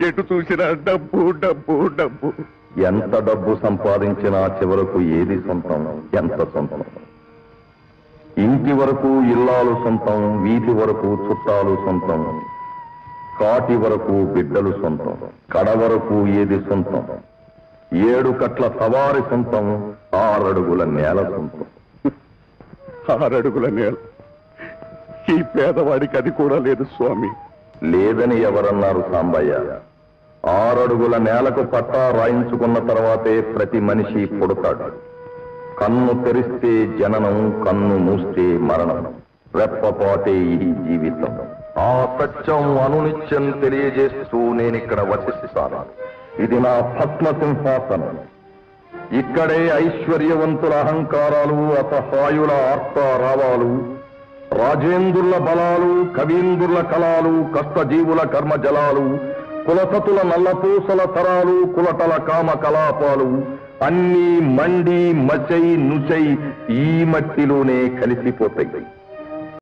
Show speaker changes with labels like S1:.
S1: ఎటు చూసినా డబ్బు డబ్బు డబ్బు.
S2: ఎంత డబ్బు సంపాదించినా చివరకు ఏది సొంతం? ఎంత సొంతం? ఇంటి వరకు ఇల్లాలు సొంతం, వీధి వరకు చుట్టాలు సొంతం, కాటి వరకు బిడ్డలు సొంతం, కడ వరకు ఏది సొంతం? 7 కట్ల సవారి సొంతం, 6 అడుగుల నేల సొంతం.
S1: 6 అడుగుల నేల ఈ పేదవాడికి అది కూడా లేదు స్వామి.
S2: లేదని ఎవరన్నారు సాంబయ్య? 6 అడుగుల నేలకు పట్టా రాయించుకున్న తర్వాతే ప్రతి మనిషి పుడతాడు. కన్ను తెరిస్తే జననం, కన్ను మూస్తే మరణం, రెప్పపాటే ఈ జీవితం. ఆ సత్యం అనునిత్యం తెలియజేస్తూ నేనిక్కడ వసిస్తాను. ఇది నా పద్మ సింహాసనం. ఇక్కడే ఐశ్వర్యవంతుల అహంకారాలు, అసహాయుల ఆర్తారావాలు, రాజేంద్రుల బలాలు, కవీంద్రుల కళాలు, కష్టజీవుల కర్మజలాలు, కులసతుల నల్లపూసల తరాలు, కులటల కామ కలాపాలు అన్నీ మండి మచై నుచై ఈ మట్టిలోనే కలిసిపోతాయి.